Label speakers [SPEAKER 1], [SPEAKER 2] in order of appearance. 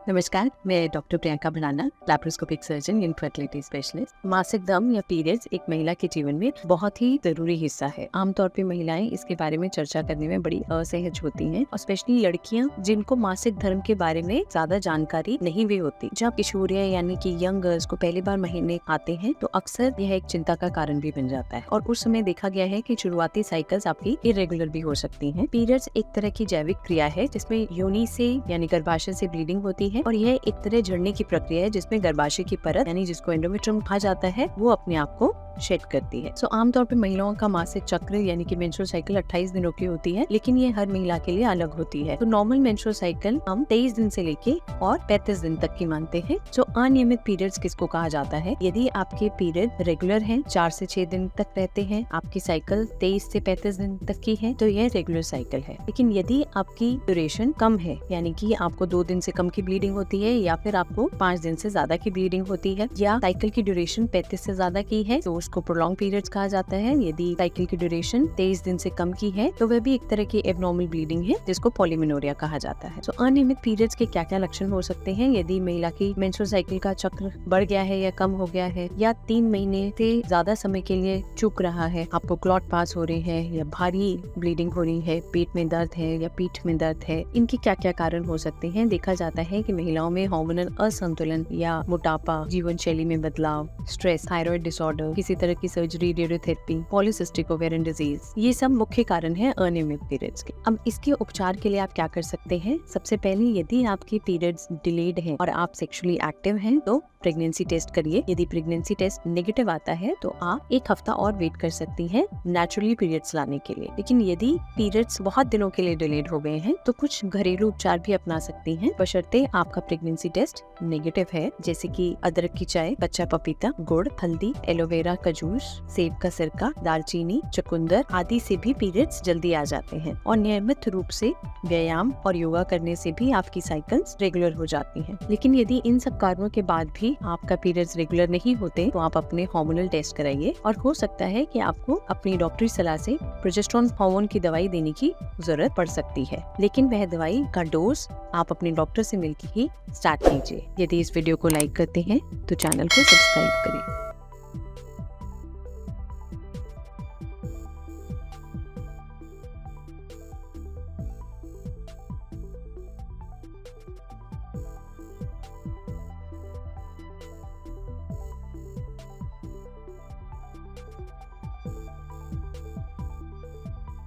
[SPEAKER 1] नमस्कार, मैं doctor Priyanka Bhadana, laparoscopic surgeon and fertility specialist. मासिक दम या पीरियड्स एक महिला के जीवन में बहुत ही जरूरी हिस्सा है। आमतौर पे महिलाएं इसके बारे में चर्चा करने में बड़ी असहज होती हैं, और स्पेशली लड़कियां जिनको मासिक धर्म के बारे में ज्यादा जानकारी नहीं भी होती। जब किशोरियां यानी कि यंग गर्ल्स को पहली बार महीने आते हैं तो अक्सर यह एक चिंता का कारण भी बन जाता है, और उस समय देखा गया है कि शुरुआती साइकिल्स आपकी इरेगुलर भी हो सकती हैं। पीरियड्स एक तरह की जैविक क्रिया है जिसमें योनि से यानी गर्भाशय से ब्लीडिंग होती है, और यह एक तरह झड़ने की प्रक्रिया है जिसमें गर्भाशय की परत यानी जिसको एंडोमेट्रियम कहा जाता है वो अपने आप को शेड करती है। आमतौर पर महिलाओं का मासिक चक्र यानी कि मेंस्ट्रुअल साइकिल 28 दिनों की होती है, लेकिन ये हर महिला के लिए अलग होती है। तो नॉर्मल मेंस्ट्रुअल साइकिल हम 23 दिन से लेके और 35 दिन तक की मानते हैं। अनियमित पीरियड्स किसको कहा जाता है? यदि आपके पीरियड रेगुलर हैं, 4 से 6 दिन तक रहते हैं, आपकी साइकिल 23 से 35 दिन तक की है, तो यह रेगुलर साइकिल है। लेकिन यदि आपकी ड्यूरेशन कम है, यानी कि आपको 2 दिन से कम की ब्लीडिंग होती है, या फिर आपको 5 दिन से ज्यादा की ब्लीडिंग होती है, या साइकिल की ड्यूरेशन 35 से ज्यादा की है, तो उसको प्रोलॉन्ग पीरियड्स कहा जाता है। यदि साइकिल की ड्यूरेशन 23 दिन से कम की है तो वह भी एक तरह की एबनॉर्मल ब्लीडिंग है जिसको पॉलीमेनोरिया कहा जाता है। अनियमित पीरियड्स के क्या क्या लक्षण हो सकते हैं? यदि महिला की मेंस्ट्रुअल साइकिल का चक्र बढ़ गया है या कम हो गया है, या 3 महीने से ज्यादा समय के लिए चूक रहा है, आपको क्लॉट पास हो रहे हैं, या भारी ब्लीडिंग हो रही है, पेट में दर्द है या पीठ में दर्द है, इनके क्या क्या कारण हो सकते हैं? देखा जाता है कि महिलाओं में हार्मोनल असंतुलन या मोटापा, जीवन शैली में बदलाव, स्ट्रेस, थायराइड डिसऑर्डर, किसी तरह की surgery, radiotherapy, polycystic ovarian disease, ये सब मुख्य कारण है अनियमित पीरियड्स के। अब इसके उपचार के लिए आप क्या कर सकते हैं? सबसे पहले यदि आपके पीरियड्स डिलेड हैं और आप सेक्सुअली एक्टिव हैं तो प्रेगनेंसी टेस्ट करिए। यदि प्रेगनेंसी टेस्ट नेगेटिव आता है तो आप 1 हफ्ता और वेट कर सकती हैं नेचुरली पीरियड्स लाने के लिए। लेकिन यदि पीरियड्स बहुत दिनों के लिए डिलेड हो गए हैं तो कुछ घरेलू उपचार भी अपना सकती हैं, बशर्ते आपका प्रेगनेंसी टेस्ट नेगेटिव है, जैसे कि अदरक की चाय, कच्चा पपीता, गुड़, हल्दी, एलोवेरा का जूस, सेब का सिरका, दालचीनी, चुकंदर आदि से भी पीरियड्स जल्दी आ जाते हैं। और नियमित रूप से व्यायाम और योगा करने से भी आपकी साइकिल्स रेगुलर हो जाती हैं। लेकिन यदि इन सब कारणों के बाद भी आपका पीरियड्स रेगुलर नहीं होते तो आप अपने हार्मोनल टेस्ट कराइए, और हो सकता है कि आपको अपनी डॉक्टरी सलाह से प्रोजेस्टेरोन हार्मोन की दवाई देने की जरूरत पड़ सकती है। लेकिन वह दवाई का डोज आप अपने डॉक्टर से मिलकर ही स्टार्ट कीजिए। यदि इस वीडियो को लाइक करते हैं तो चैनल को सब्सक्राइब करें।